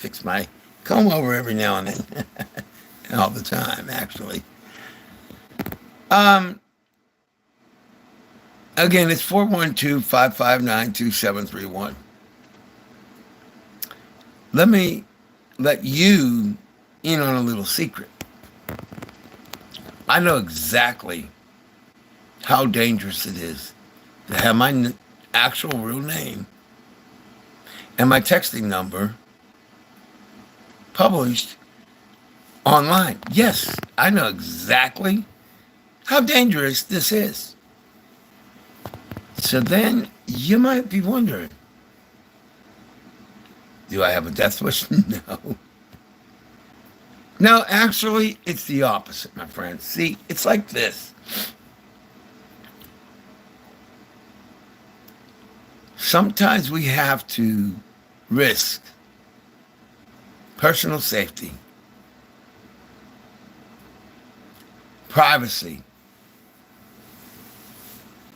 fix my comb over every now and then, and all the time, actually. Um, Again, it's 412-559-2731. Let me let you in on a little secret. I know exactly how dangerous it is to have my actual real name and my texting number published online. Yes, I know exactly how dangerous this is. So then you might be wondering, do I have a death wish? No. No, actually, it's the opposite, my friends. See, it's like this. Sometimes we have to risk personal safety, privacy,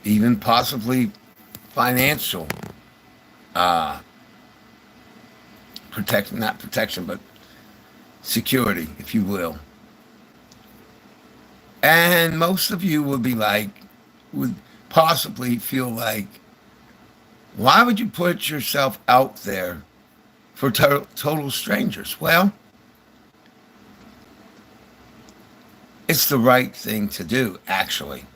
even possibly financial protection, not protection, but security, if you will. And most of you would possibly feel like, why would you put yourself out there for total strangers? Well, it's the right thing to do, actually.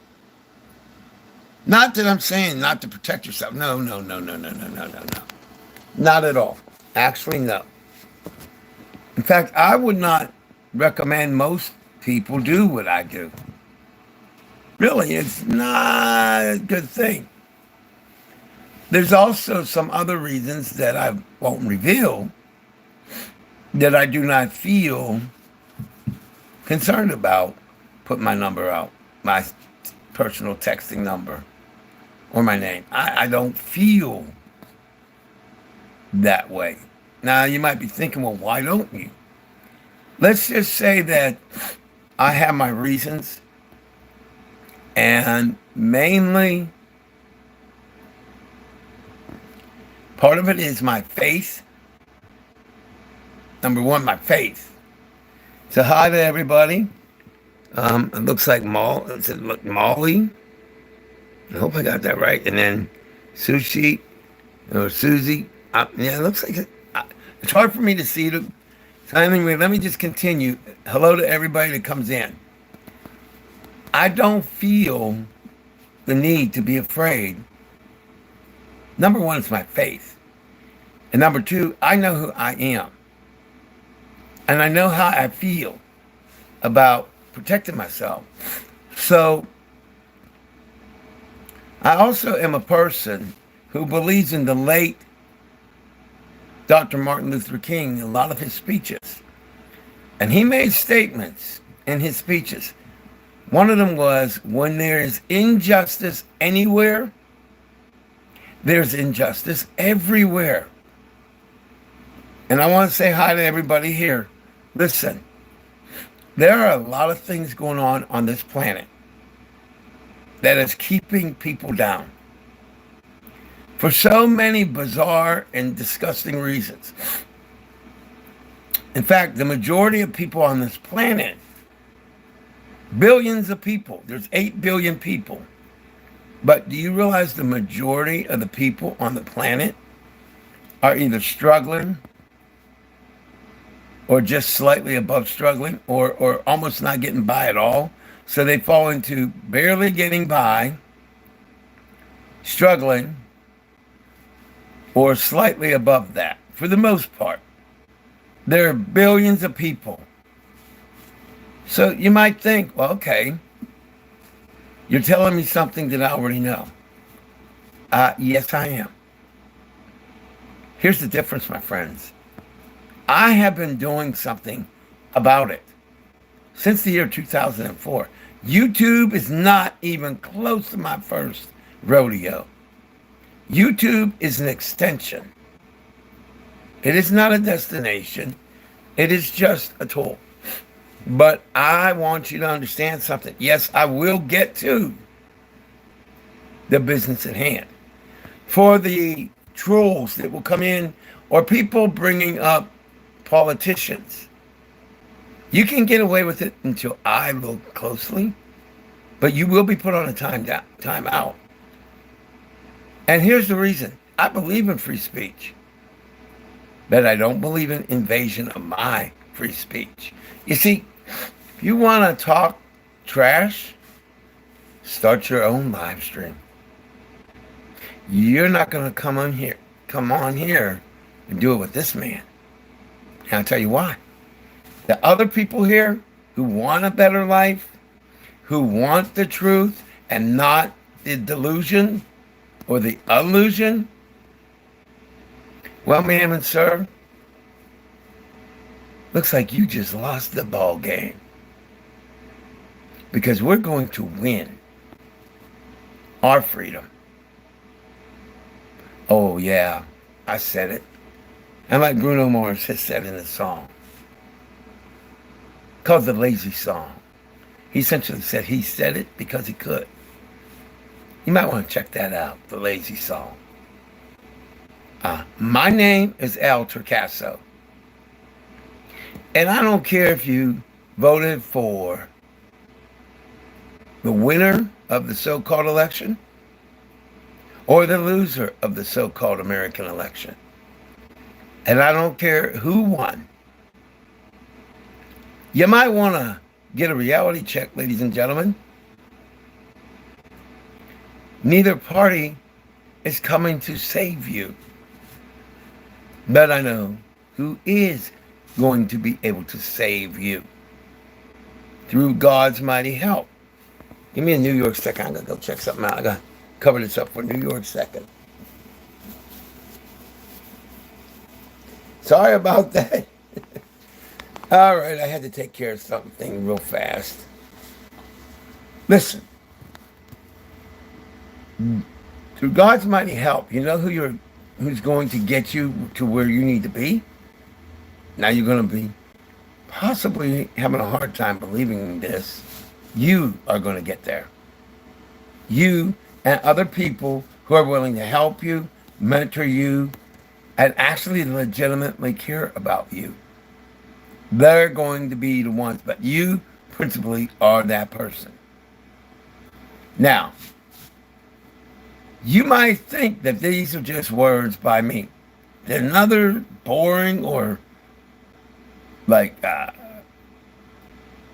Not that I'm saying not to protect yourself. No, no, no, no, no, no, no, no, no. Not at all. Actually, no. In fact, I would not recommend most people do what I do. Really, it's not a good thing. There's also some other reasons that I won't reveal that I do not feel concerned about putting my number out, my personal texting number or my name. I don't feel that way. Now, you might be thinking, well, why don't you? Let's just say that I have my reasons, and mainly part of it is my faith. Number one, my faith. So hi to everybody. It looks like Molly. I hope I got that right. And then Sushi or Susie. Yeah, it looks like it's hard for me to see them. So anyway, let me just continue. Hello to everybody that comes in. I don't feel the need to be afraid. Number one, it's my faith. And number two, I know who I am. And I know how I feel about protecting myself. So I also am a person who believes in the late Dr. Martin Luther King, a lot of his speeches. And he made statements in his speeches. One of them was, when there is injustice anywhere, there's injustice everywhere. And I want to say hi to everybody here. Listen, there are a lot of things going on this planet that is keeping people down for so many bizarre and disgusting reasons. In fact, the majority of people on this planet, billions of people, there's 8 billion people. But do you realize the majority of the people on the planet are either struggling or just slightly above struggling or almost not getting by at all? So they fall into barely getting by, struggling, or slightly above that, for the most part. There are billions of people. So you might think, well, okay, you're telling me something that I already know. Yes, I am. Here's the difference, my friends. I have been doing something about it since the year 2004. YouTube is not even close to my first rodeo. YouTube is an extension. It is not a destination. It is just a tool. But I want you to understand something. Yes, I will get to the business at hand. For the trolls that will come in or people bringing up politicians. You can get away with it until I look closely, but you will be put on a time out. And here's the reason. I believe in free speech, but I don't believe in invasion of my free speech. You see, if you want to talk trash, start your own live stream. You're not going to come on here and do it with this man. And I'll tell you why. The other people here who want a better life, who want the truth and not the delusion or the illusion, well, ma'am and sir, looks like you just lost the ball game. Because we're going to win our freedom. Oh, yeah, I said it. And like Bruno Mars has said in a song called The Lazy Song. He essentially said he said it because he could. You might want to check that out, The Lazy Song. My name is Torcaso. And I don't care if you voted for the winner of the so-called election or the loser of the so-called American election. And I don't care who won. You might want to get a reality check, ladies and gentlemen. Neither party is coming to save you. But I know who is going to be able to save you through God's mighty help. Give me a New York second. I'm going to go check something out. I got to cover this up for New York second. Sorry about that. All right, I had to take care of something real fast. Listen. Through God's mighty help, you know who's going to get you to where you need to be? Now you're going to be possibly having a hard time believing this. You are going to get there. You and other people who are willing to help you, mentor you, and actually legitimately care about you. They're going to be the ones, but you principally are that person. Now, you might think that these are just words by me. They're another boring or like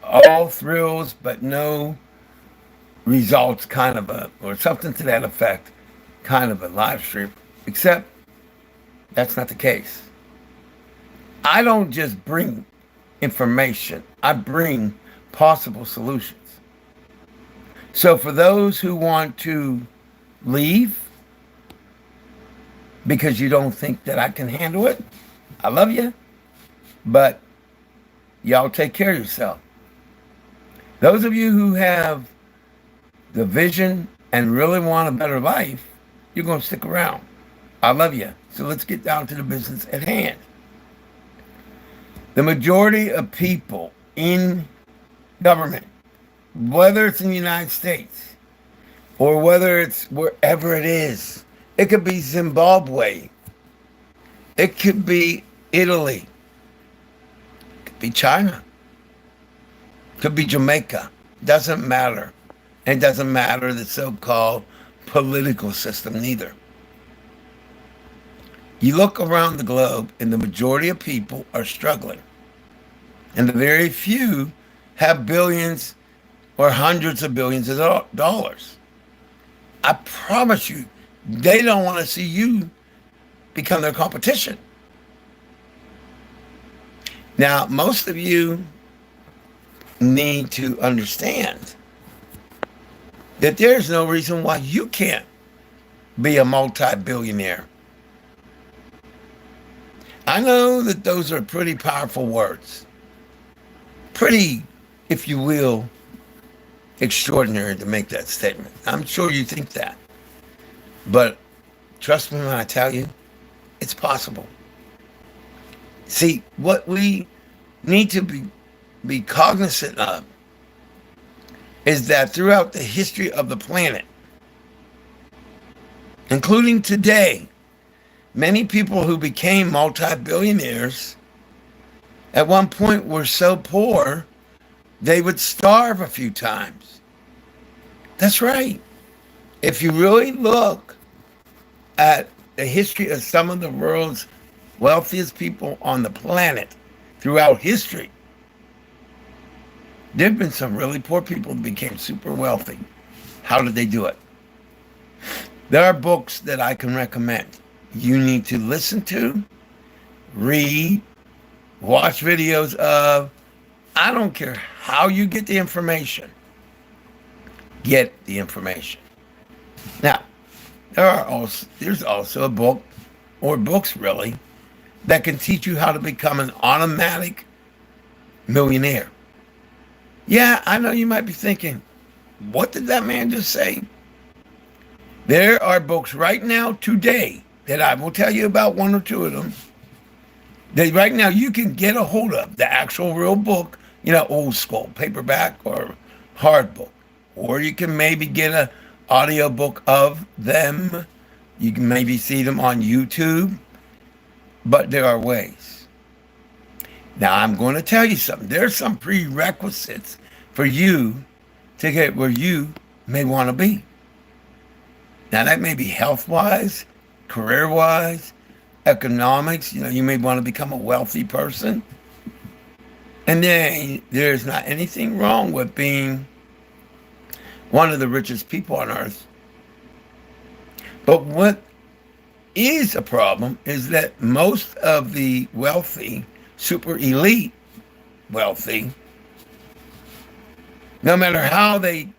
all thrills but no results kind of or something to that effect kind of a live stream, except that's not the case. I don't just bring information. I bring possible solutions. So for those who want to leave because you don't think that I can handle it, I love you, but y'all take care of yourself. Those of you who have the vision and really want a better life, you're going to stick around. I love you. So let's get down to the business at hand. The majority of people in government, whether it's in the United States or whether it's wherever it is, it could be Zimbabwe, it could be Italy, it could be China, it could be Jamaica, doesn't matter. And it doesn't matter the so-called political system neither. You look around the globe and the majority of people are struggling. And the very few have billions or hundreds of billions of dollars. I promise you, they don't want to see you become their competition. Now, most of you need to understand that there's no reason why you can't be a multi-billionaire. I know that those are pretty powerful words. Pretty, if you will, extraordinary to make that statement. I'm sure you think that. But trust me when I tell you, it's possible. See, what we need to be cognizant of is that throughout the history of the planet, including today, many people who became multi-billionaires at one point were so poor they would starve a few times. That's right. If you really look at the history of some of the world's wealthiest people on the planet throughout history, there have been some really poor people that became super wealthy. How did they do it? There are books that I can recommend. You need to listen to, read, watch videos of. I don't care how you get the information. Get the information. Now, there's also a book, or books really, that can teach you how to become an automatic millionaire. Yeah, I know you might be thinking, what did that man just say? There are books right now, today, that I will tell you about one or two of them, that right now you can get a hold of, the actual real book, old school, paperback or hard book. Or you can maybe get a audio book of them. You can maybe see them on YouTube. But there are ways. Now, I'm going to tell you something. There's some prerequisites for you to get where you may want to be. Now, that may be health-wise, career-wise, economics. You may want to become a wealthy person. And then there's not anything wrong with being one of the richest people on earth. But what is a problem is that most of the wealthy, super elite wealthy, no matter how they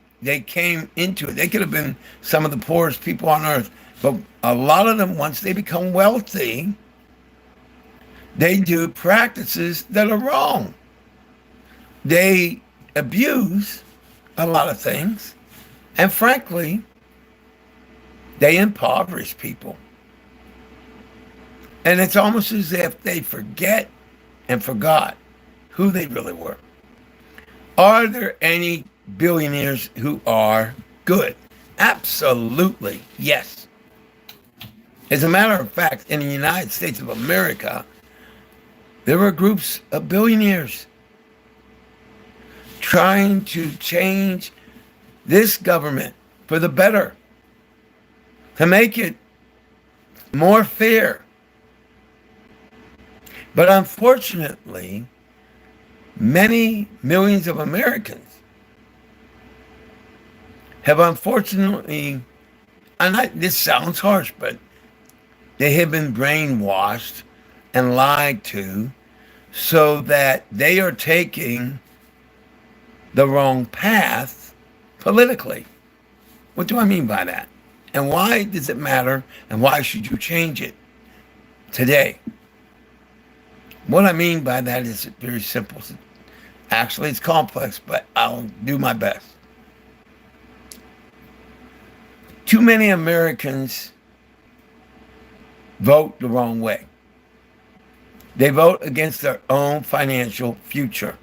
came into it, they could have been some of the poorest people on earth, but a lot of them, once they become wealthy, they do practices that are wrong. They abuse a lot of things, and frankly, they impoverish people. And it's almost as if they forget and forgot who they really were. Are there any billionaires who are good? Absolutely, yes. As a matter of fact, in the United States of America, there were groups of billionaires trying to change this government for the better, to make it more fair. But unfortunately, many millions of Americans have unfortunately, this sounds harsh, but they have been brainwashed and lied to so that they are taking the wrong path politically. What do I mean by that? And why does it matter? And why should you change it today? What I mean by that is very simple. Actually, it's complex, but I'll do my best. Too many Americans vote the wrong way. They vote against their own financial future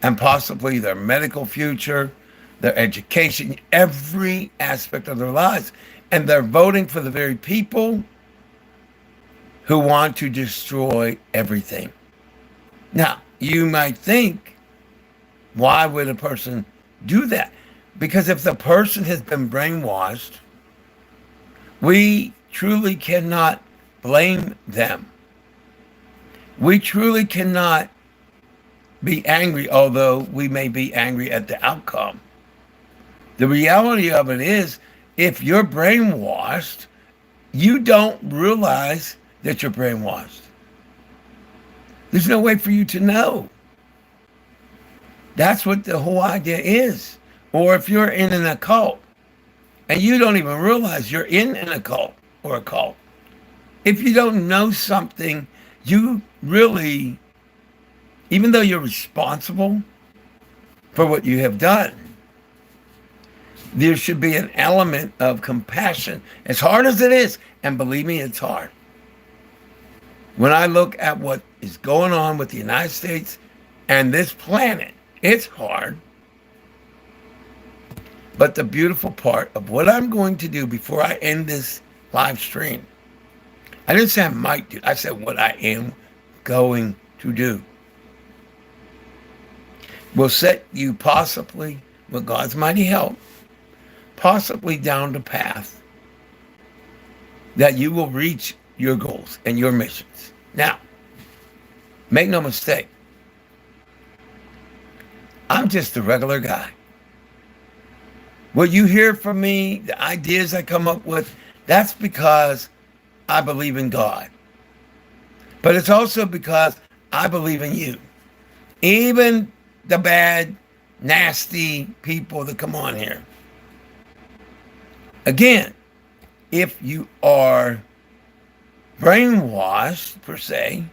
and possibly their medical future, their education, every aspect of their lives. And they're voting for the very people who want to destroy everything. Now, you might think, why would a person do that? Because if the person has been brainwashed, we truly cannot blame them. We truly cannot be angry, although we may be angry at the outcome. The reality of it is, if you're brainwashed, you don't realize that you're brainwashed. There's no way for you to know. That's what the whole idea is. Or if you're in an occult and you don't even realize you're in an occult or a cult, if you don't know something, you really, even though you're responsible for what you have done, there should be an element of compassion. As hard as it is, and believe me, it's hard. When I look at what is going on with the United States and this planet, it's hard. But the beautiful part of what I'm going to do before I end this live stream, I didn't say I might do, I said what I am going to do. will set you possibly, with God's mighty help, possibly down the path that you will reach your goals and your missions. Now, make no mistake, I'm just a regular guy. What you hear from me, the ideas I come up with, that's because I believe in God. But it's also because I believe in you. Even the bad, nasty people that come on here. Again, if you are brainwashed, per se,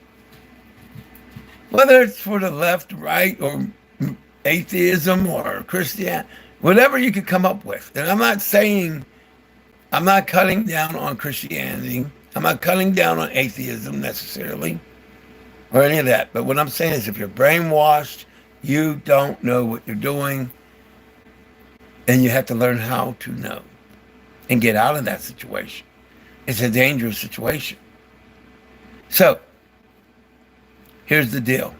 whether it's for the left, right, or atheism or Christianity, whatever you could come up with. And I'm not saying, I'm not cutting down on Christianity. I'm not cutting down on atheism necessarily or any of that. But what I'm saying is if you're brainwashed, you don't know what you're doing, and you have to learn how to know and get out of that situation. It's a dangerous situation. So, here's the deal.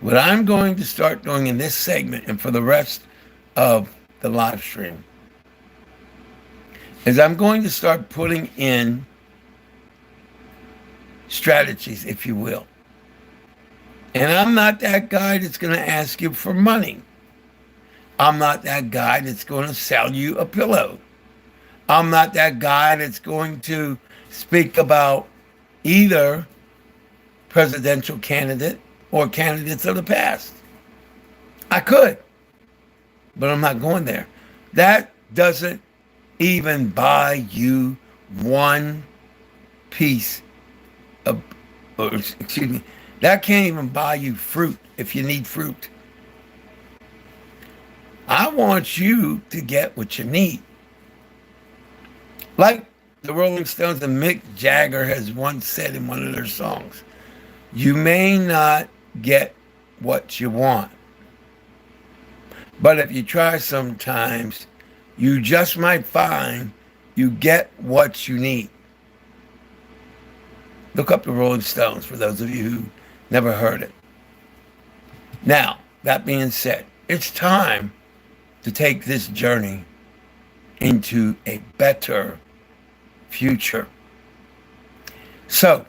What I'm going to start doing in this segment and for the rest of the live stream is I'm going to start putting in strategies, if you will. And I'm not that guy that's going to ask you for money. I'm not that guy that's going to sell you a pillow. I'm not that guy that's going to speak about either presidential candidate or candidates of the past. I could, but I'm not going there. That doesn't even buy you one piece of, or excuse me, that can't even buy you fruit if you need fruit. I want you to get what you need. Like the Rolling Stones and Mick Jagger has once said in one of their songs, you may not get what you want, but if you try sometimes, you just might find you get what you need. Look up the Rolling Stones for those of you who never heard it. Now, that being said, it's time to take this journey into a better future. So,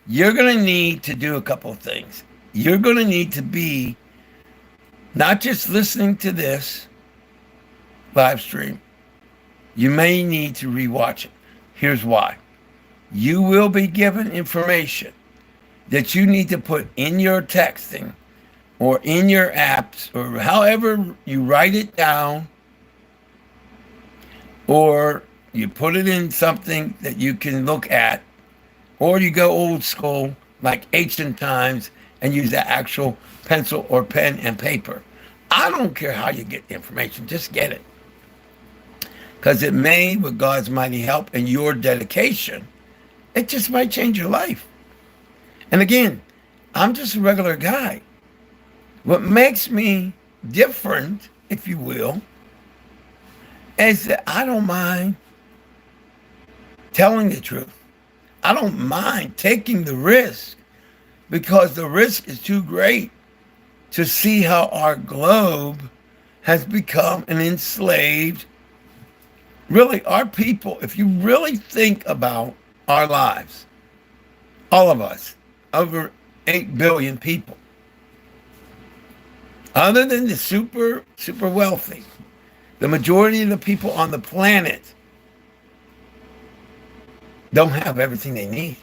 you're going to need to do a couple of things. You're going to need to be not just listening to this live stream. You may need to rewatch it. Here's why. You will be given information that you need to put in your texting or in your apps or however you write it down, or you put it in something that you can look at, or you go old school like ancient times and use the actual pencil or pen and paper. I don't care how you get the information, just get it. Because it may, with God's mighty help and your dedication, it just might change your life. And again, I'm just a regular guy. What makes me different, if you will, is that I don't mind telling the truth. I don't mind taking the risk because the risk is too great to see how our globe has become an enslaved, really our people, if you really think about our lives, all of us, over 8 billion people, other than the super wealthy, the majority of the people on the planet don't have everything they need.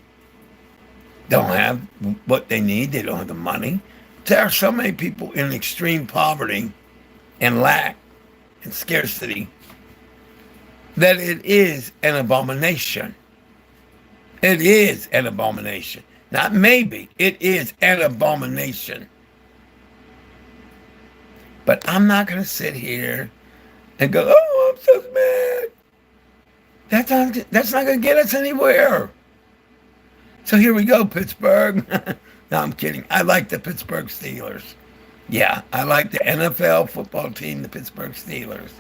Don't have what they need. They don't have the money. There are so many people in extreme poverty and lack and scarcity that it is an abomination. It is an abomination. Not maybe. It is an abomination. But I'm not going to sit here and go, oh, I'm so mad. That's not going to get us anywhere. So here we go, Pittsburgh. No, I'm kidding. I like the Pittsburgh Steelers. Yeah, I like the NFL football team, the Pittsburgh Steelers,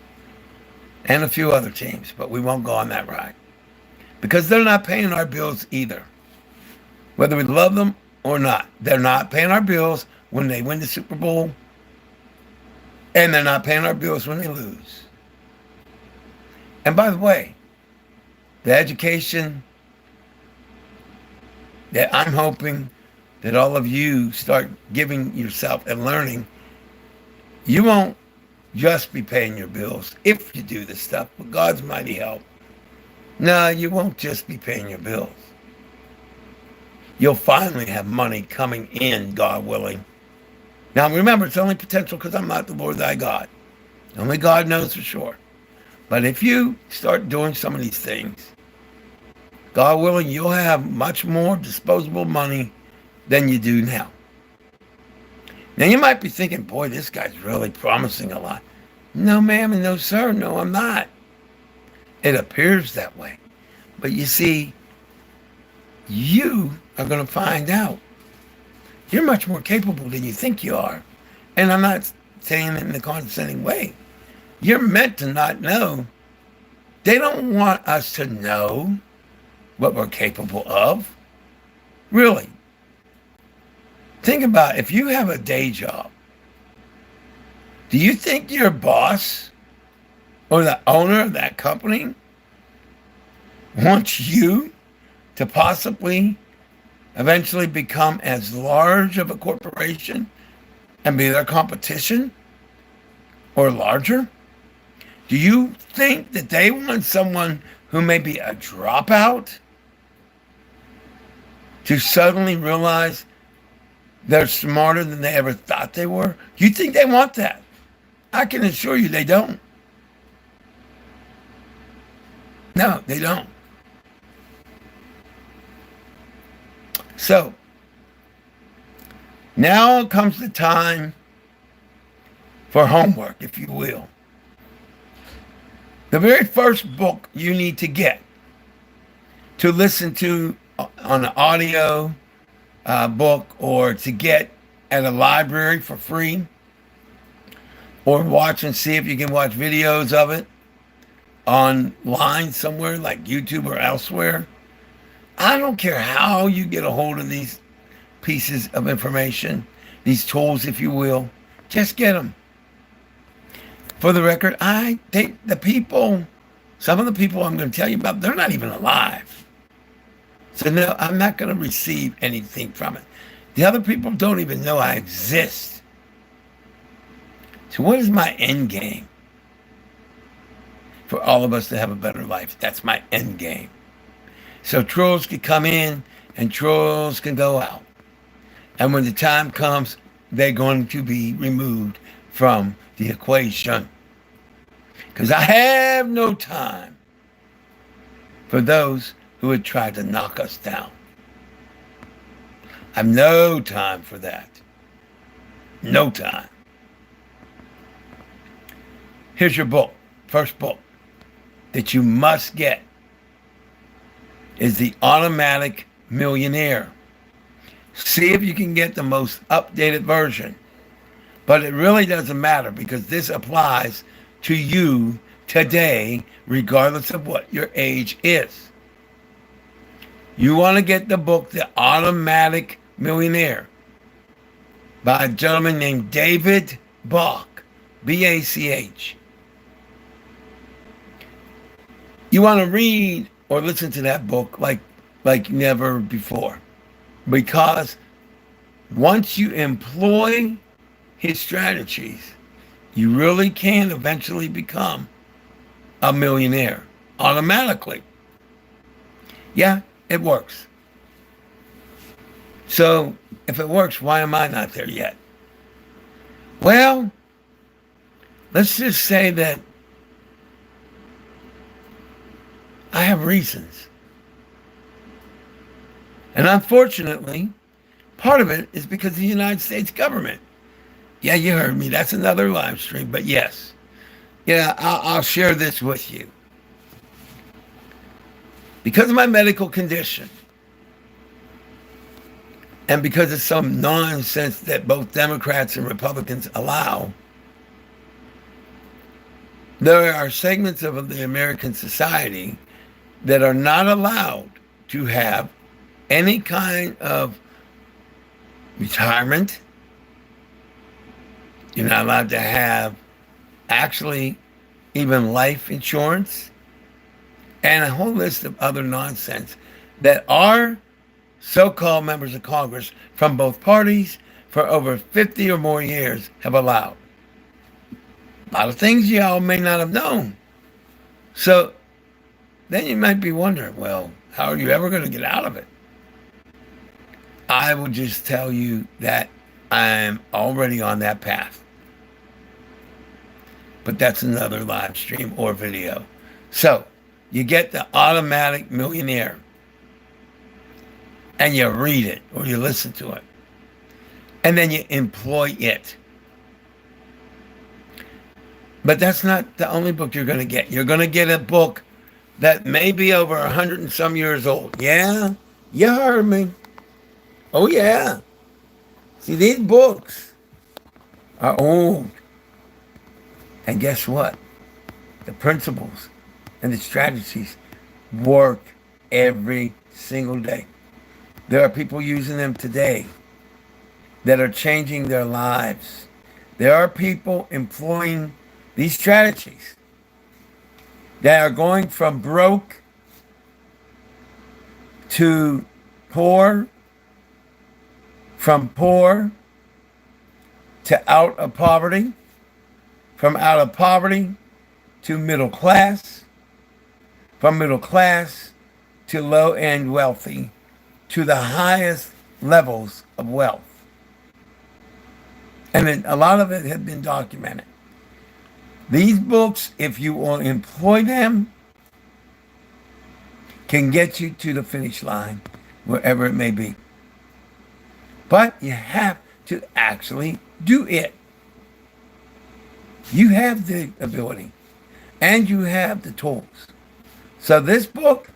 and a few other teams, but we won't go on that ride because they're not paying our bills either. Whether we love them or not, they're not paying our bills when they win the Super Bowl And they're not paying our bills when they lose. And by the way, the education that I'm hoping that all of you start giving yourself and learning, you won't just be paying your bills if you do this stuff with God's mighty help. No, you won't just be paying your bills. You'll finally have money coming in, God willing. Now remember, it's only potential because I'm not the Lord thy God. Only God knows for sure. But if you start doing some of these things, God willing, you'll have much more disposable money than you do now. Now you might be thinking, boy, this guy's really promising a lot. No, ma'am, and no, sir. No, I'm not. It appears that way. But you see, you are going to find out. You're much more capable than you think you are. And I'm not saying it in a condescending way. You're meant to not know. They don't want us to know what we're capable of. Really. Think about it. If you have a day job, do you think your boss or the owner of that company wants you to possibly eventually become as large of a corporation and be their competition or larger? Do you think that they want someone who may be a dropout to suddenly realize they're smarter than they ever thought they were? Do you think they want that? I can assure you they don't. No, they don't. So, now comes the time for homework, if you will. The very first book you need to get to listen to on an audio book or to get at a library for free or watch and see if you can watch videos of it online somewhere like YouTube or elsewhere. I don't care how you get a hold of these pieces of information, these tools, if you will, just get them. For the record, I think some of the people I'm going to tell you about, they're not even alive. So no, I'm not going to receive anything from it. The other people don't even know I exist. So what is my end game? For all of us to have a better life. That's my end game. So trolls can come in and trolls can go out. And when the time comes, they're going to be removed from the equation. Because I have no time for those who would try to knock us down. I have no time for that. No time. Here's your book. First book that you must get is The Automatic Millionaire. See if you can get the most updated version. But it really doesn't matter because this applies to you today, regardless of what your age is. You want to get the book, The Automatic Millionaire, by a gentleman named David Bach, B-A-C-H. You want to read or listen to that book like never before. Because once you employ his strategies, you really can eventually become a millionaire automatically. Yeah, it works. So if it works, why am I not there yet? Well, let's just say that I have reasons. And unfortunately, part of it is because of the United States government. Yeah, you heard me. That's another live stream. But yes, yeah, I'll share this with you. Because of my medical condition, and because of some nonsense that both Democrats and Republicans allow, there are segments of the American society that are not allowed to have any kind of retirement. You're not allowed to have actually even life insurance, and a whole list of other nonsense that our so-called members of Congress from both parties for over 50 or more years have allowed. A lot of things y'all may not have known. So then you might be wondering, well, how are you ever going to get out of it? I will just tell you that I'm already on that path. But that's another live stream or video. So you get the automatic millionaire and you read it or you listen to it. And then you employ it. But that's not the only book you're going to get. You're going to get a book that may be over 100 and some years old. Yeah, you heard me. Oh, yeah. See, these books are old. And guess what? The principles and the strategies work every single day. There are people using them today that are changing their lives. There are people employing these strategies that are going from broke to poor, from poor to out of poverty, from out of poverty to middle class, from middle class to low and wealthy, to the highest levels of wealth. And then a lot of it has been documented. These books, if you will employ them, can get you to the finish line, wherever it may be. But you have to actually do it. You have the ability and you have the tools. So this book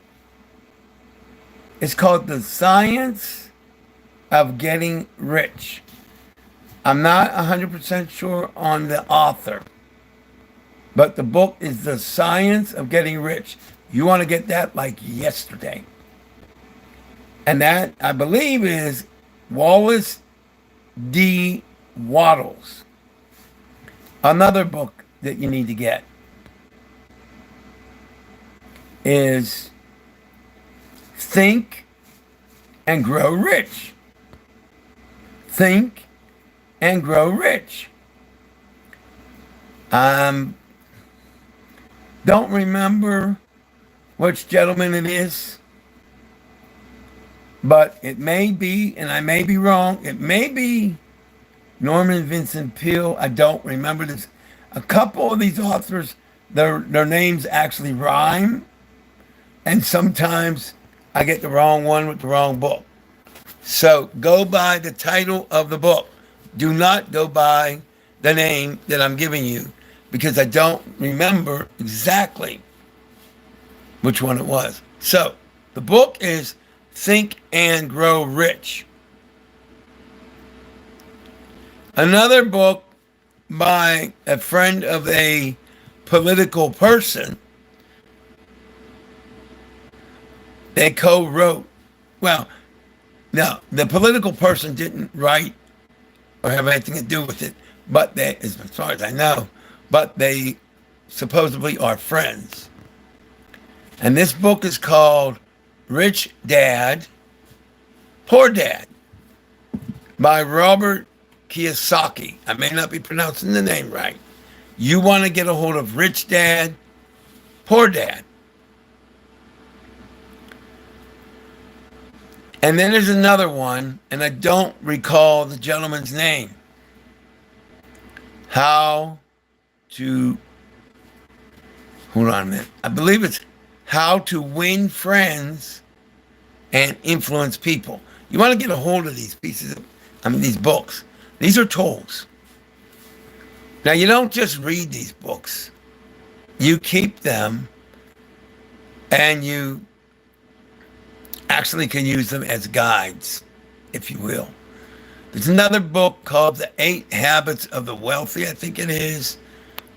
is called The Science of Getting Rich. I'm not 100% sure on the author, but the book is The Science of Getting Rich. You want to get that like yesterday. And that, I believe, is Wallace D. Wattles. Another book that you need to get is Think and Grow Rich. Think and Grow Rich. Don't remember which gentleman it is, but it may be, and I may be wrong, it may be Norman Vincent Peale. I don't remember this. A couple of these authors, their names actually rhyme, and sometimes I get the wrong one with the wrong book. So go by the title of the book. Do not go by the name that I'm giving you, because I don't remember exactly which one it was. So the book is Think and Grow Rich. Another book by a friend of a political person, they co-wrote. Well, no, the political person didn't write or have anything to do with it, but they, as far as I know, but they supposedly are friends. And this book is called Rich Dad, Poor Dad by Robert Kiyosaki. I may not be pronouncing the name right. You want to get a hold of Rich Dad, Poor Dad. And then there's another one, and I don't recall the gentleman's name. Hold on a minute. I believe it's How to Win Friends and Influence People. You want to get a hold of these these books. These are tools. Now, you don't just read these books. You keep them, and you actually can use them as guides, if you will. There's another book called The 8 Habits of the Wealthy, I think it is,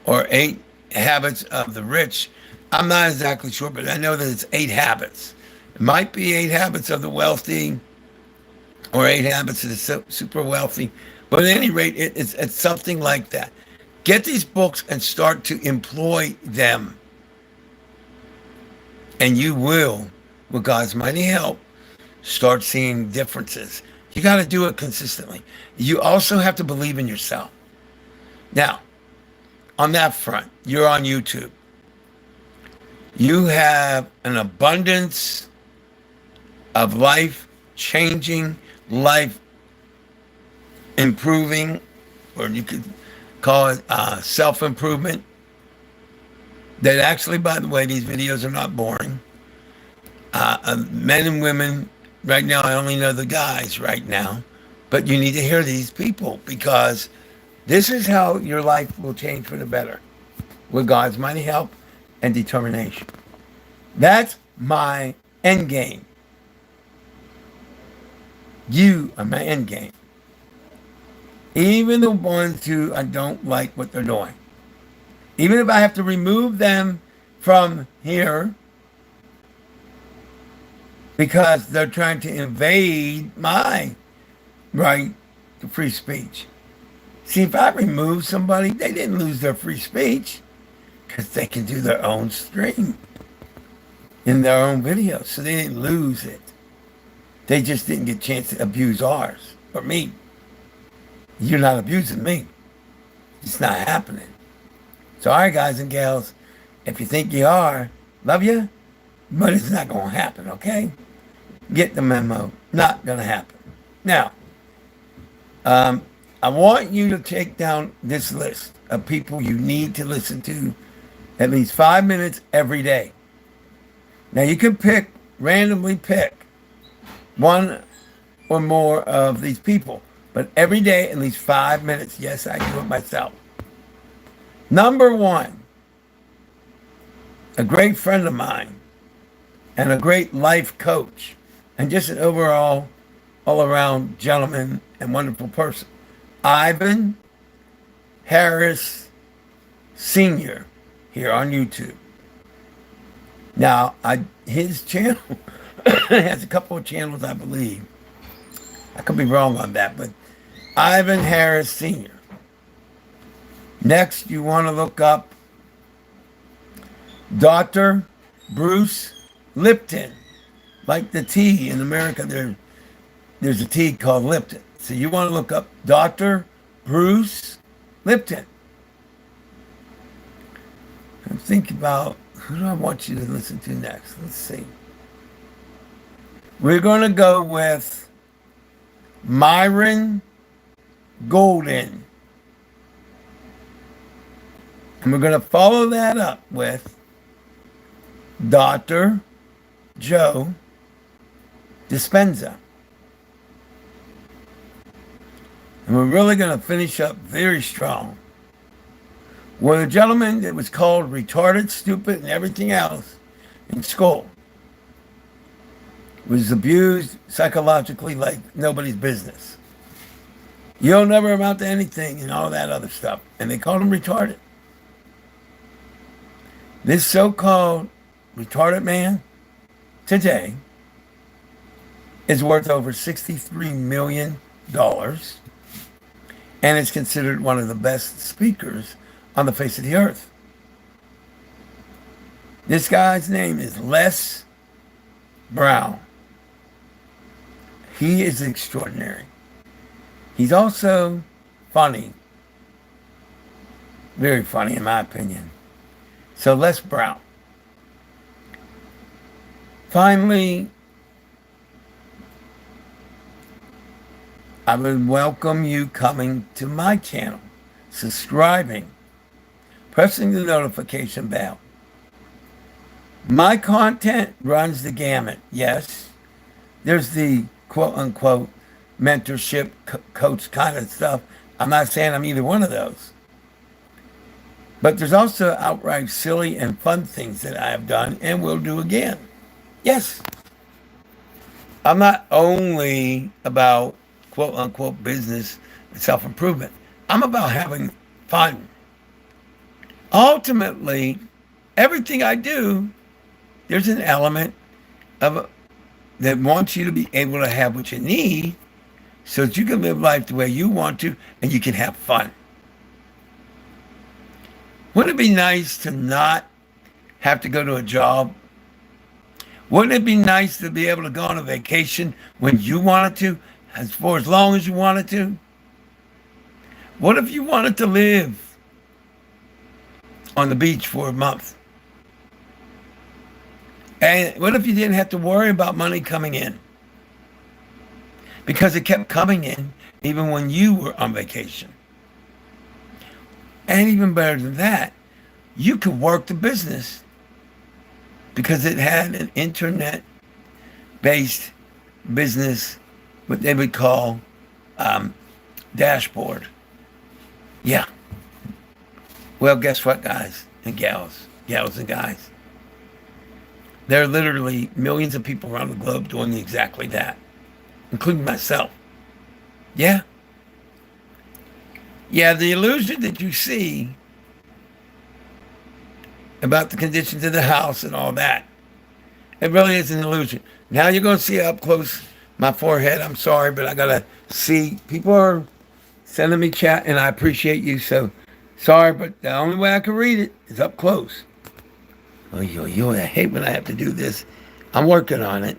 or 8 Habits of the Rich. I'm not exactly sure, but I know that it's 8 habits. It might be 8 Habits of the Wealthy or 8 Habits of the Super Wealthy. But at any rate, it's something like that. Get these books and start to employ them. And you will, with God's mighty help, start seeing differences. You got to do it consistently. You also have to believe in yourself. Now, on that front, you're on YouTube. You have an abundance of life changing, life improving, or you could call it self improvement. That actually, by the way, these videos are not boring. Men and women, right now, I only know the guys right now, but you need to hear these people because this is how your life will change for the better with God's mighty help and determination. That's my end game. You are my end game. Even the ones who I don't like what they're doing. Even if I have to remove them from here because they're trying to invade my right to free speech. See, if I remove somebody, they didn't lose their free speech because they can do their own stream in their own videos. So they didn't lose it. They just didn't get a chance to abuse ours or me. You're not abusing me. It's not happening. So, all right, guys and gals, if you think you are, love you, but it's not going to happen, okay? Get the memo. Not going to happen. Now, I want you to take down this list of people you need to listen to at least 5 minutes every day. Now, you can randomly pick one or more of these people, but every day at least 5 minutes. Yes, I do it myself. Number one, a great friend of mine and a great life coach and just an overall, all-around gentleman and wonderful person, Ivan Harris Sr. here on YouTube. Now, his channel has a couple of channels, I believe. I could be wrong on that, but Ivan Harris Sr. Next, you want to look up Dr. Bruce Lipton. Like the tea in America, there's a tea called Lipton. So you want to look up Dr. Bruce Lipton. And think about, who do I want you to listen to next? Let's see. We're going to go with Myron Golden. And we're going to follow that up with Dr. Joe Dispenza. And we're really going to finish up very strong with a gentleman that was called retarded, stupid, and everything else in school. Was abused psychologically like nobody's business. You'll never amount to anything and all that other stuff. And they called him retarded. This so-called retarded man today is worth over $63 million and is considered one of the best speakers on the face of the earth. This guy's name is Les Brown. He is extraordinary. He's also funny. Very funny, in my opinion. So, Les Brown. Finally, I would welcome you coming to my channel, subscribing, pressing the notification bell. My content runs the gamut, yes. There's the quote-unquote mentorship coach kind of stuff. I'm not saying I'm either one of those. But there's also outright silly and fun things that I have done and will do again. Yes. I'm not only about quote-unquote business and self-improvement. I'm about having fun. Ultimately, everything I do, there's an element of that wants you to be able to have what you need so that you can live life the way you want to and you can have fun. Wouldn't it be nice to not have to go to a job? Wouldn't it be nice to be able to go on a vacation when you wanted to, for as long as you wanted to? What if you wanted to live on the beach for a month? And what if you didn't have to worry about money coming in? Because it kept coming in even when you were on vacation. And even better than that, you could work the business because it had an internet-based business, what they would call dashboard. Yeah. Well, guess what, guys and gals and guys? There are literally millions of people around the globe doing exactly that, including myself. Yeah. Yeah, the illusion that you see about the conditions of the house and all that, it really is an illusion. Now you're going to see up close my forehead. I'm sorry, but I got to see. People are sending me chat, and I appreciate you. So sorry, but the only way I can read it is up close. Oh, I hate when I have to do this. I'm working on it.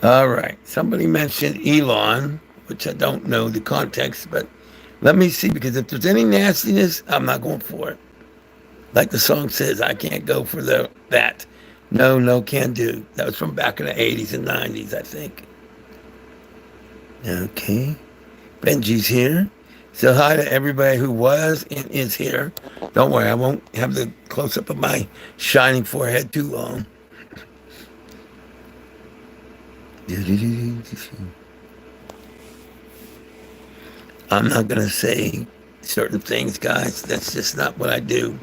All right. Somebody mentioned Elon, which I don't know the context, but let me see, because if there's any nastiness, I'm not going for it. Like the song says, I can't go for that. No, can't do. That was from back in the 80s and 90s, I think. Okay. Benji's here. So hi to everybody who was and is here. Don't worry, I won't have the close-up of my shining forehead too long. I'm not going to say certain things, guys. That's just not what I do.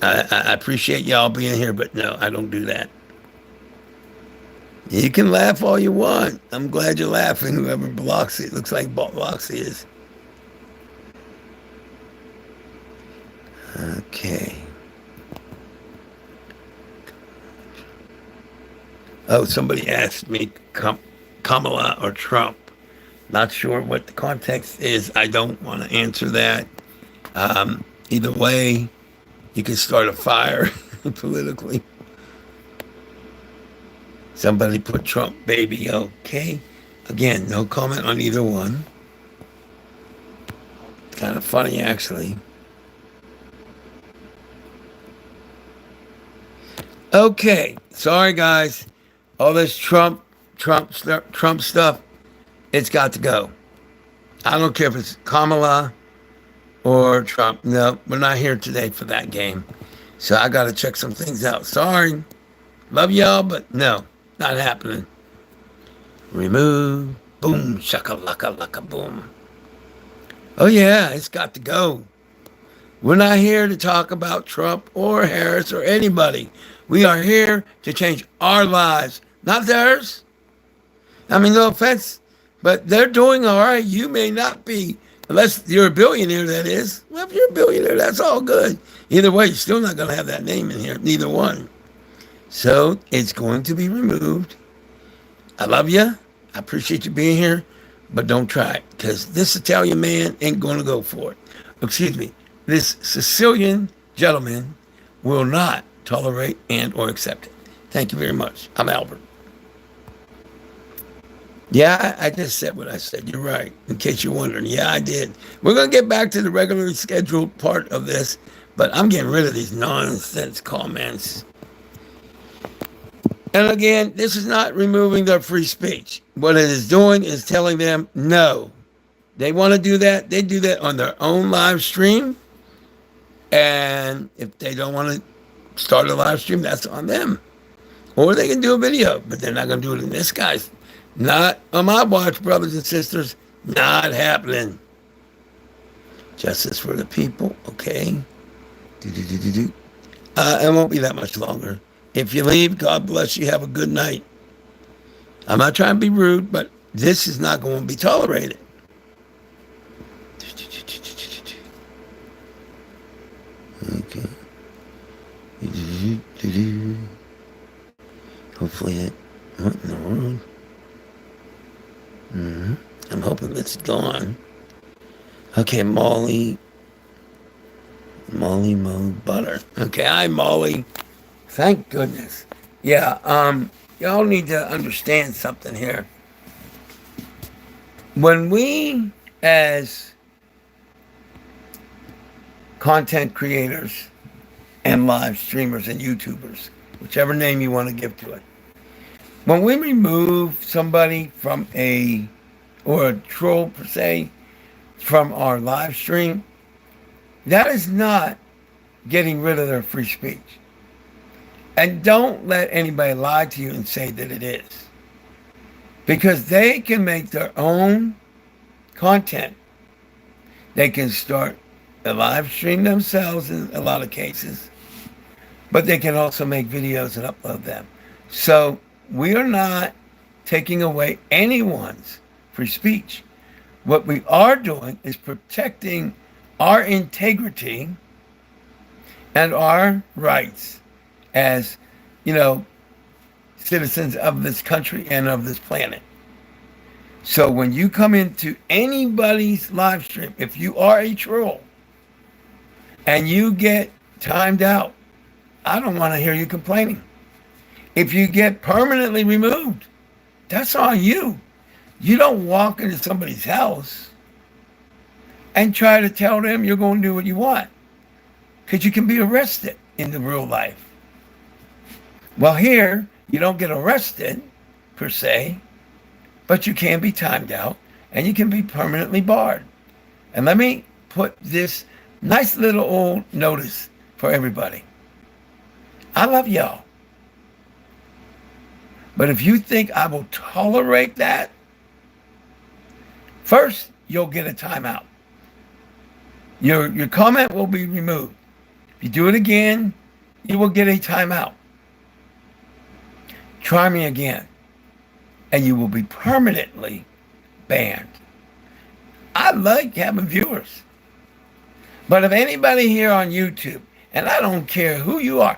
I appreciate y'all being here, but no, I don't do that. You can laugh all you want. I'm glad you're laughing, whoever blocks it. Looks like blocks is. Okay. Oh, somebody asked me Kamala or Trump. Not sure what the context is. I don't want to answer that. Either way, you can start a fire politically. Somebody put Trump baby. Okay. Again, no comment on either one. It's kind of funny, actually. Okay. Sorry, guys. All this Trump stuff, it's got to go. I don't care if it's Kamala or Trump. No, we're not here today for that game. So I got to check some things out. Sorry. Love y'all, but no, not happening. Remove. Boom. Shakalaka laka boom. Oh, yeah, it's got to go. We're not here to talk about Trump or Harris or anybody. We are here to change our lives, not theirs. I mean, no offense, but they're doing all right. You may not be, unless you're a billionaire, that is. Well, if you're a billionaire, that's all good. Either way, you're still not going to have that name in here, neither one. So it's going to be removed. I love you. I appreciate you being here, but don't try it, because this Italian man ain't going to go for it. Excuse me. This Sicilian gentleman will not tolerate and or accept it. Thank you very much. I'm Albert. Yeah, I just said what I said. You're right. In case you're wondering. Yeah, I did. We're going to get back to the regularly scheduled part of this, but I'm getting rid of these nonsense comments. And again, this is not removing their free speech. What it is doing is telling them no. They want to do that. They do that on their own live stream. And if they don't want to start a live stream, that's on them. Or they can do a video, but they're not going to do it in this, guys. Not on my watch, brothers and sisters. Not happening. Justice for the people, okay? It won't be that much longer. If you leave, God bless you. Have a good night. I'm not trying to be rude, but this is not going to be tolerated. Okay. Hopefully it. What in the world? I'm hoping it's gone. Okay, Molly. Molly Mo Butter. Okay, hi Molly. Thank goodness. Yeah, y'all need to understand something here. When we, as content creators and live streamers and YouTubers, whichever name you want to give to it, when we remove somebody from or a troll per se, from our live stream, that is not getting rid of their free speech. And don't let anybody lie to you and say that it is. Because they can make their own content. They can start a live stream themselves in a lot of cases, but they can also make videos and upload them. So we are not taking away anyone's free speech. What we are doing is protecting our integrity and our rights as, you know, citizens of this country and of this planet. So when you come into anybody's live stream, if you are a troll and you get timed out, I don't want to hear you complaining. If you get permanently removed, that's on you. You don't walk into somebody's house and try to tell them you're going to do what you want, because you can be arrested in the real life. Well, here, you don't get arrested, per se, but you can be timed out and you can be permanently barred. And let me put this nice little old notice for everybody. I love y'all. But if you think I will tolerate that, first, you'll get a timeout. Your comment will be removed. If you do it again, you will get a timeout. Try me again, and you will be permanently banned. I like having viewers. But if anybody here on YouTube, and I don't care who you are,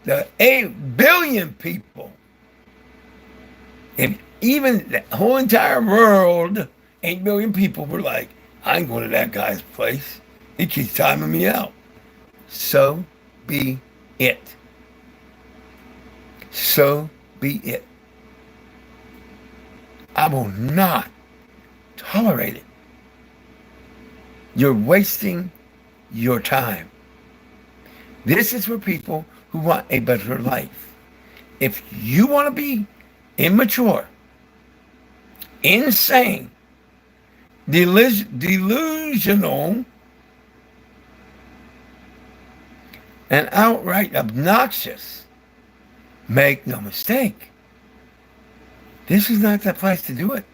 the 8 billion people, if even the whole entire world, 8 billion people were like, I ain't going to that guy's place. He keeps timing me out. So be it. So be it. I will not tolerate it. You're wasting your time. This is for people who want a better life. If you want to be immature, insane, delusional, and outright obnoxious, make no mistake, this is not the place to do it.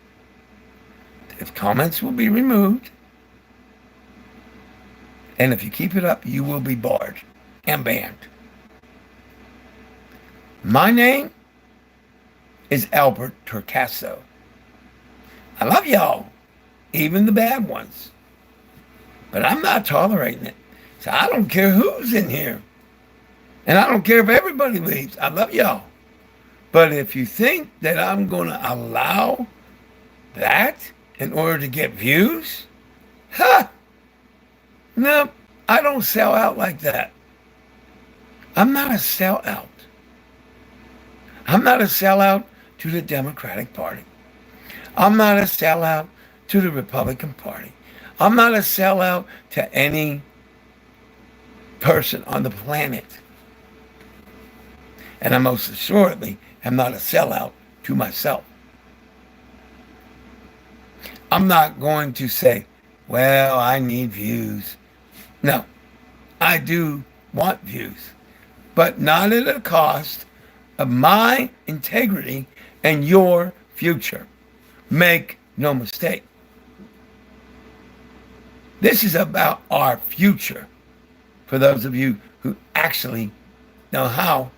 If comments will be removed, and if you keep it up, you will be barred and banned. My name is Albert Torcaso. I love y'all, even the bad ones. But I'm not tolerating it. So I don't care who's in here. And I don't care if everybody leaves. I love y'all. But if you think that I'm going to allow that in order to get views, no, I don't sell out like that. I'm not a sellout. I'm not a sellout to the Democratic Party. I'm not a sellout to the Republican Party. I'm not a sellout to any person on the planet. And I most assuredly am not a sellout to myself. I'm not going to say, well, I need views. No, I do want views, but not at a cost of my integrity and your future. Make no mistake. This is about our future for those of you who actually know how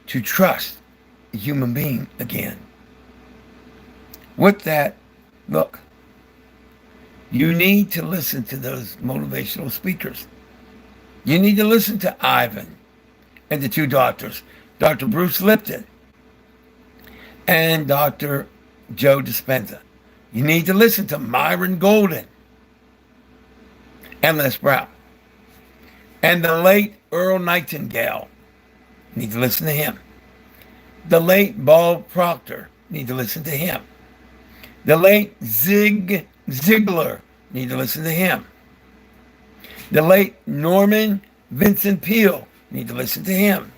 to trust a human being again. With that, look, you need to listen to those motivational speakers. You need to listen to Ivan and the two doctors, Dr. Bruce Lipton and Dr. Joe Dispenza. You need to listen to Myron Golden and Les Brown. And the late Earl Nightingale, need to listen to him. The late Bob Proctor, need to listen to him. The late Zig Ziglar, need to listen to him. The late Norman Vincent Peale, need to listen to him.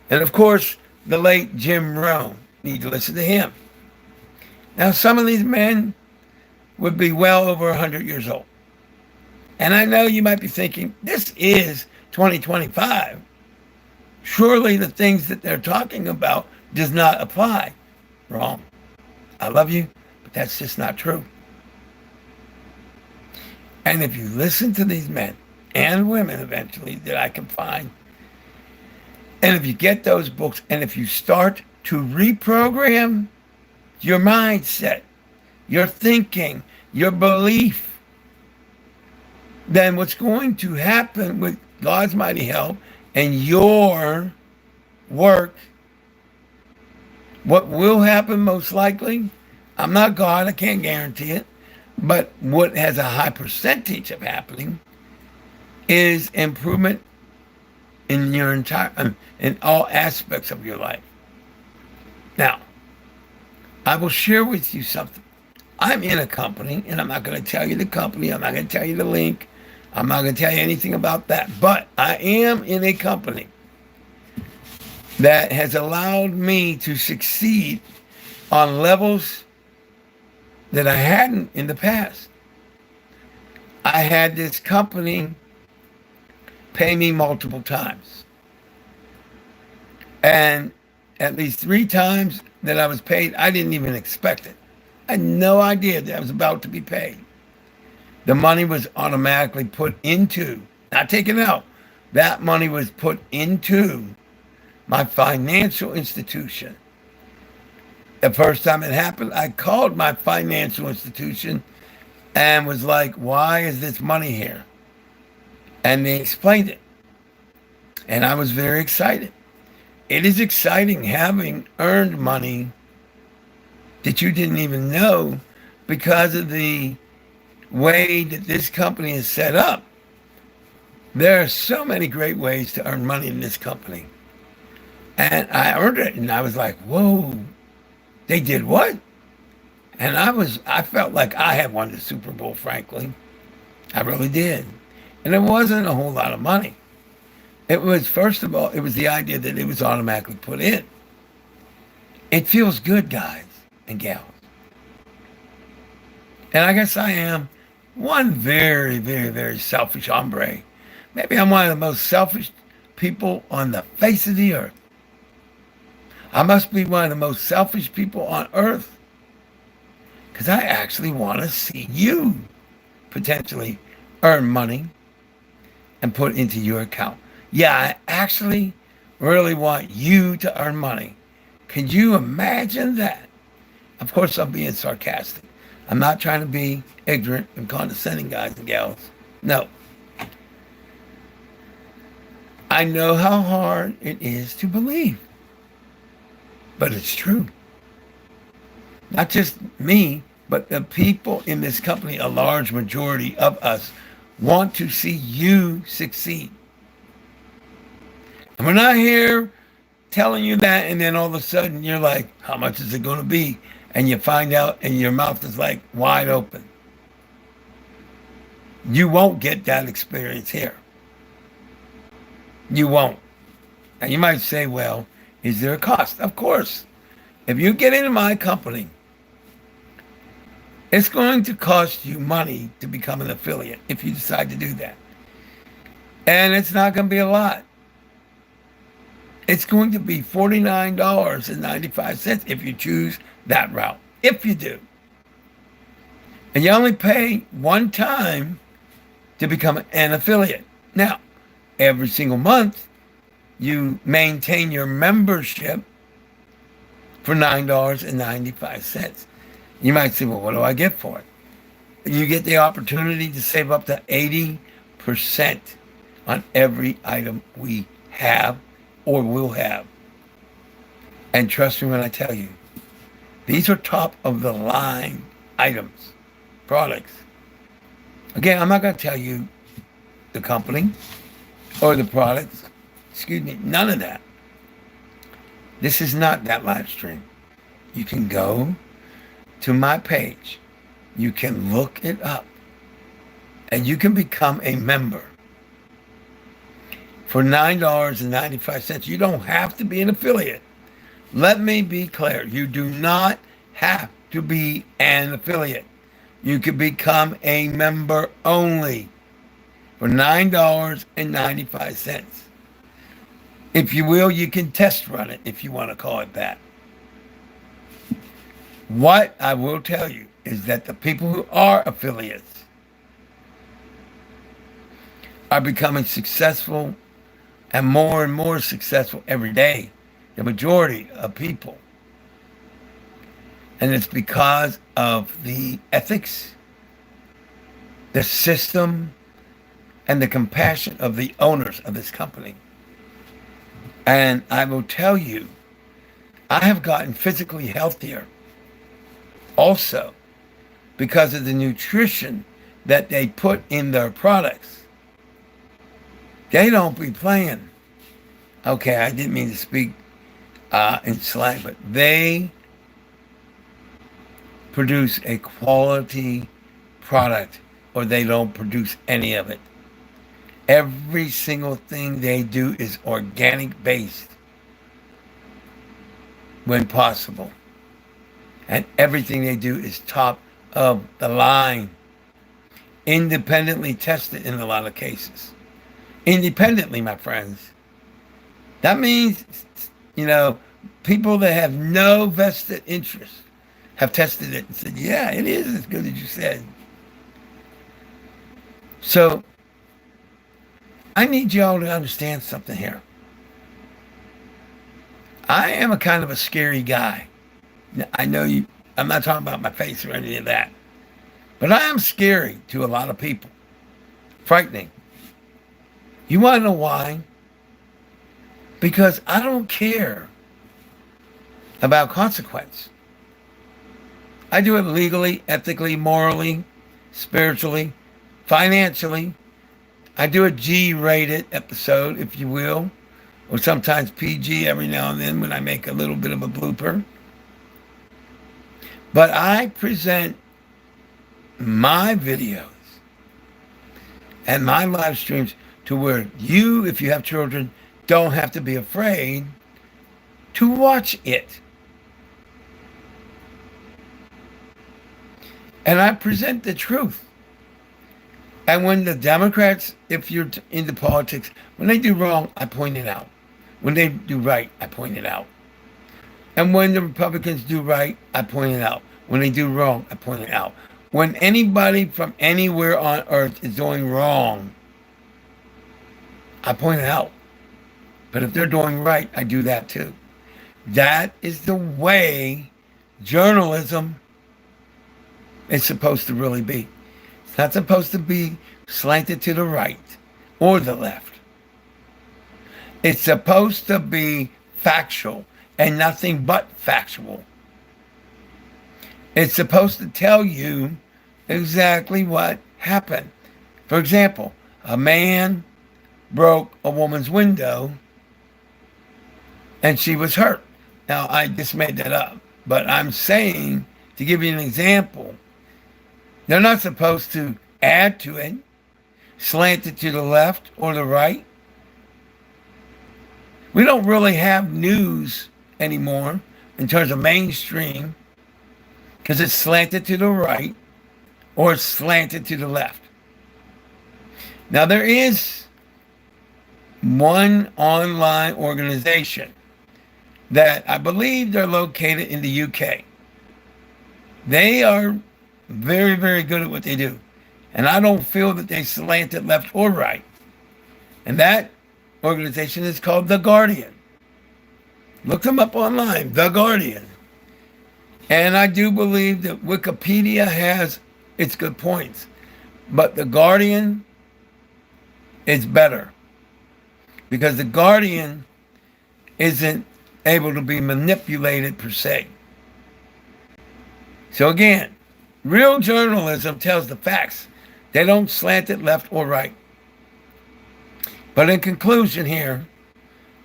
And of course, the late Jim Rohn, need to listen to him. Now, some of these men would be well over 100 years old. And I know you might be thinking, this is 2025. Surely the things that they're talking about does not apply. Wrong. I love you, but that's just not true. And if you listen to these men and women eventually that I can find, and if you get those books, and if you start to reprogram your mindset, your thinking, your belief, then what's going to happen with God's mighty help and your work, what will happen most likely, I'm not God, I can't guarantee it, but what has a high percentage of happening is improvement in your entire, in all aspects of your life. Now, I will share with you something. I'm in a company, and I'm not going to tell you the company. I'm not going to tell you the link. I'm not going to tell you anything about that. But I am in a company that has allowed me to succeed on levels that I hadn't in the past. I had this company pay me multiple times. And at least 3 times that I was paid, I didn't even expect it. I had no idea that I was about to be paid. The money was automatically put into, not taken out, that money was put into my financial institution. The first time it happened, I called my financial institution and was like, why is this money here? And they explained it. And I was very excited. It is exciting having earned money that you didn't even know because of the way that this company is set up. There are so many great ways to earn money in this company. And I earned it, and I was like, whoa, they did what? And I felt like I had won the Super Bowl, frankly. I really did. And it wasn't a whole lot of money. It was, first of all, it was the idea that it was automatically put in. It feels good, guys and gals. And I guess I am one very, very, very selfish hombre. Maybe I'm one of the most selfish people on the face of the earth. I must be one of the most selfish people on earth because I actually want to see you potentially earn money and put into your account. Yeah, I actually really want you to earn money. Could you imagine that? Of course, I'm being sarcastic. I'm not trying to be ignorant and condescending, guys and gals. No. I know how hard it is to believe. But it's true. Not just me, but the people in this company, a large majority of us, want to see you succeed. And we're not here telling you that, and then all of a sudden you're like, how much is it going to be? And you find out, and your mouth is like wide open. You won't get that experience here. You won't. And you might say, well, is there a cost? Of course. If you get into my company, it's going to cost you money to become an affiliate if you decide to do that. And it's not going to be a lot. It's going to be $49.95 if you choose that route. If you do. And you only pay one time to become an affiliate. Now, every single month, you maintain your membership for $9.95. You might say, well, what do I get for it? You get the opportunity to save up to 80% on every item we have or will have. And trust me when I tell you, these are top of the line items, products. Again, I'm not going to tell you the company. or the products. Excuse me, none of that. This is not that live stream. You can go to my page. You can look it up. And you can become a member for $9.95. You don't have to be an affiliate. Let me be clear. You do not have to be an affiliate. You can become a member only for $9.95. If you will, you can test run it if you want to call it that. What I will tell you is that the people who are affiliates are becoming successful and more successful every day. The majority of people. And it's because of the ethics, the system, and the compassion of the owners of this company. And I will tell you, I have gotten physically healthier also because of the nutrition that they put in their products. They don't be playing. Okay, I didn't mean to speak in slang, but they produce a quality product or they don't produce any of it. Every single thing they do is organic based when possible. And everything they do is top of the line. Independently tested in a lot of cases. Independently, my friends. That means, people that have no vested interest have tested it and said, yeah, it is as good as you said. So, I need y'all to understand something here. I am a kind of a scary guy. I know I'm not talking about my face or any of that. But I am scary to a lot of people. Frightening. You want to know why? Because I don't care about consequence. I do it legally, ethically, morally, spiritually, financially. I do a G-rated episode, if you will, or sometimes PG every now and then when I make a little bit of a blooper. But I present my videos and my live streams to where you, if you have children, don't have to be afraid to watch it. And I present the truth. And when the Democrats, if you're into politics, when they do wrong, I point it out. When they do right, I point it out. And when the Republicans do right, I point it out. When they do wrong, I point it out. When anybody from anywhere on earth is doing wrong, I point it out. But if they're doing right, I do that too. That is the way journalism is supposed to really be. It's not supposed to be slanted to the right or the left. It's supposed to be factual and nothing but factual. It's supposed to tell you exactly what happened. For example, a man broke a woman's window and she was hurt. Now, I just made that up, but I'm saying, to give you an example, they're not supposed to add to it, slant it to the left or the right. We don't really have news anymore in terms of mainstream because it's slanted to the right or it's slanted to the left. Now, there is one online organization that I believe they're located in the UK. They are very, very good at what they do. And I don't feel that they slant it left or right. And that organization is called The Guardian. Look them up online, The Guardian. And I do believe that Wikipedia has its good points. But The Guardian is better. Because The Guardian isn't able to be manipulated per se. So again, real journalism tells the facts. They don't slant it left or right. But in conclusion here,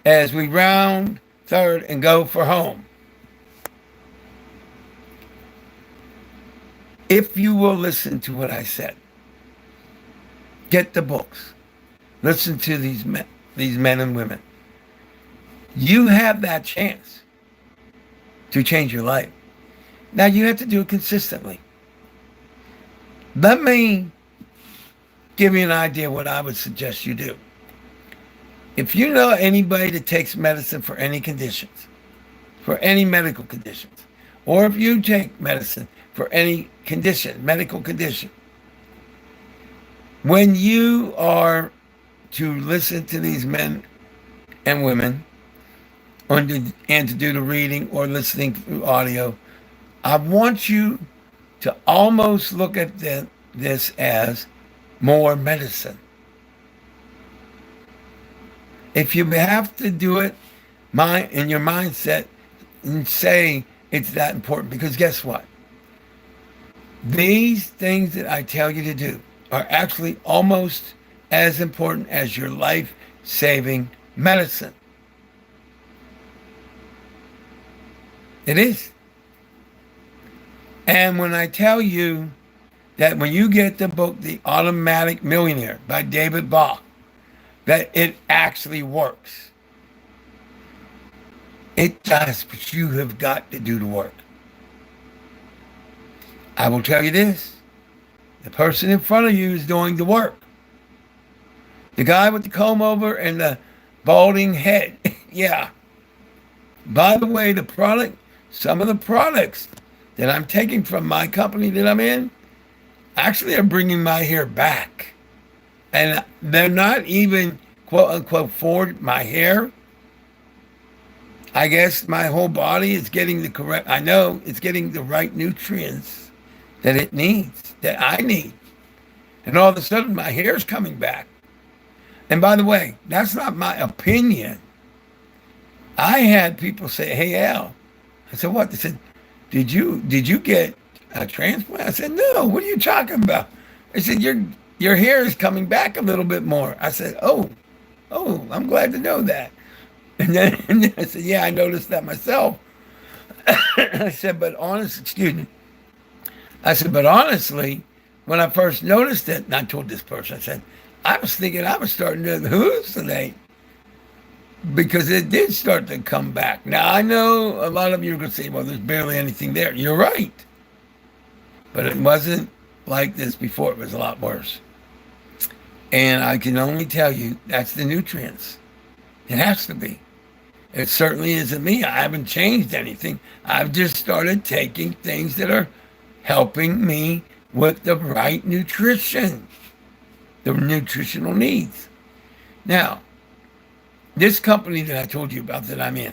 as we round third and go for home, if you will listen to what I said, get the books, listen to these men and women, you have that chance to change your life. Now you have to do it consistently. Let me give you an idea what I would suggest you do. If you know anybody that takes medicine for any conditions, for any medical conditions, or if you take medicine for any condition, medical condition, when you are to listen to these men and women and to do the reading or listening through audio, I want you to almost look at this as more medicine. If you have to do it in your mindset and say it's that important, because guess what? These things that I tell you to do are actually almost as important as your life-saving medicine. It is. And when I tell you that when you get the book, The Automatic Millionaire by David Bach, that it actually works. It does, but you have got to do the work. I will tell you this. The person in front of you is doing the work. The guy with the comb over and the balding head. Yeah. By the way, some of the products that I'm taking from my company that I'm in actually are bringing my hair back. And they're not even, quote unquote, for my hair. I guess my whole body is getting I know it's getting the right nutrients that it needs, that I need. And all of a sudden, my hair's coming back. And by the way, that's not my opinion. I had people say, "Hey, Al," I said, "What?" They said, "Did you get a transplant?" I said, "No. What are you talking about?" They said, "Your hair is coming back a little bit more." I said, "Oh, I'm glad to know that." And then I said, "Yeah, I noticed that myself." I said, excuse me. I said, "But honestly, when I first noticed it," and I told this person, I said, "I was thinking I was starting to hallucinate because it did start to come back." Now, I know a lot of you are going to say, "Well, there's barely anything there." You're right. But it wasn't like this before. It was a lot worse. And I can only tell you that's the nutrients. It has to be. It certainly isn't me. I haven't changed anything. I've just started taking things that are helping me with the right nutrition, the nutritional needs. Now, this company that I told you about that I'm in,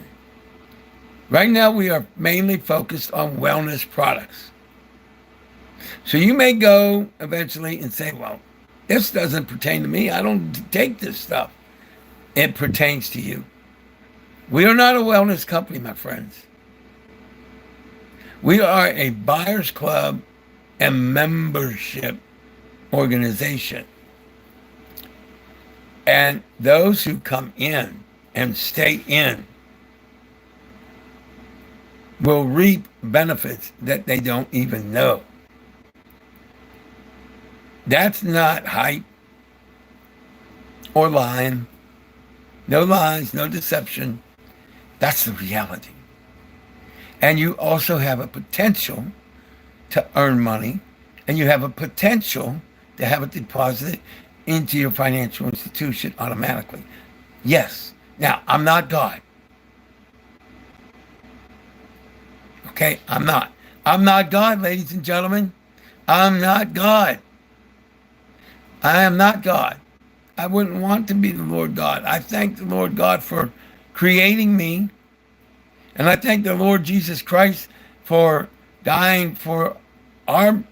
right now we are mainly focused on wellness products. So you may go eventually and say, "Well, this doesn't pertain to me. I don't take this stuff." It pertains to you. We are not a wellness company, my friends. We are a buyers club and membership organization. And those who come in and stay in will reap benefits that they don't even know. That's not hype or lying. No lies, no deception. That's the reality. And you also have a potential to earn money, and you have a potential to have it deposited into your financial institution automatically. Yes. Now, I'm not God. Okay? I'm not. I'm not God, ladies and gentlemen. I'm not God. I am not God. I wouldn't want to be the Lord God. I thank the Lord God for creating me. And I thank the Lord Jesus Christ for dying for our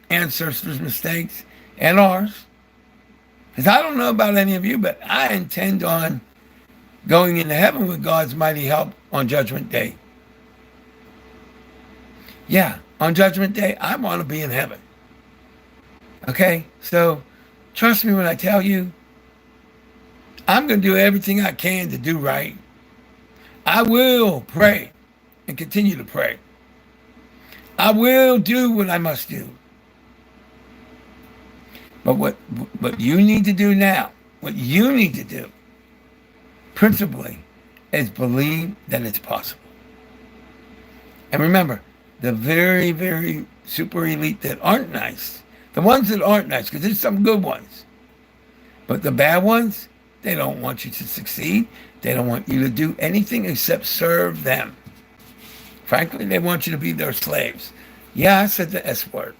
ancestors' mistakes and ours. Because I don't know about any of you, but I intend on going into heaven with God's mighty help on Judgment Day. Yeah, on Judgment Day, I want to be in heaven. Okay? So trust me when I tell you, I'm going to do everything I can to do right. I will pray and continue to pray. I will do what I must do. But what you need to do now, what you need to do, principally, is believe that it's possible. And remember, the very, very super elite that aren't nice, the ones that aren't nice, because there's some good ones, but the bad ones, they don't want you to succeed. They don't want you to do anything except serve them. Frankly, they want you to be their slaves. Yeah, I said the S word.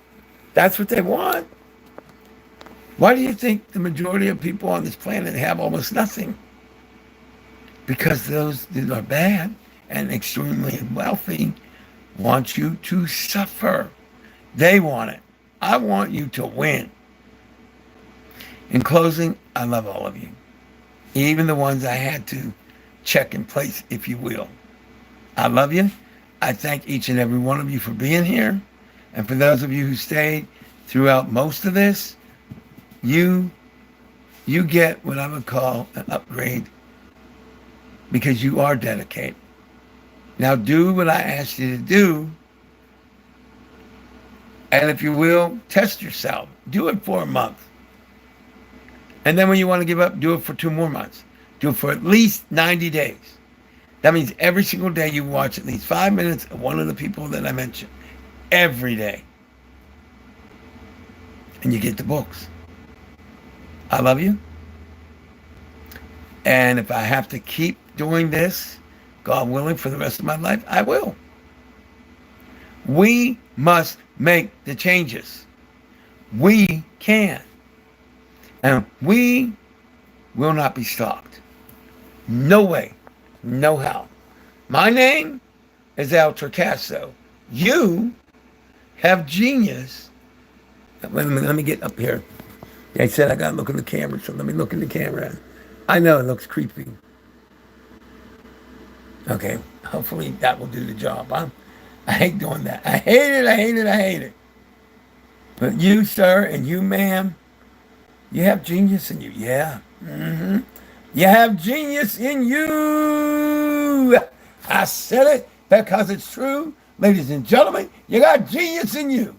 That's what they want. Why do you think the majority of people on this planet have almost nothing? Because those that are bad and extremely wealthy want you to suffer. They want it. I want you to win. In closing, I love all of you. Even the ones I had to check in place, if you will. I love you. I thank each and every one of you for being here. And for those of you who stayed throughout most of this, you get what I would call an upgrade because you are dedicated. Now do what I asked you to do. And if you will, test yourself. Do it for a month. And then when you want to give up, do it for 2 more months. Do it for at least 90 days. That means every single day you watch at least 5 minutes of one of the people that I mentioned. Every day. And you get the books. I love you. And if I have to keep doing this, God willing, for the rest of my life, I will. We must make the changes. We can. And we will not be stopped. No way. No how. My name is Torcaso. You have genius. Let me get up here. I said I got to look in the camera, so let me look in the camera. I know it looks creepy. Okay, hopefully that will do the job. I hate doing that. I hate it, I hate it, I hate it. But you, sir, and you, ma'am, you have genius in you. Yeah. You have genius in you. I said it because it's true. Ladies and gentlemen, you got genius in you.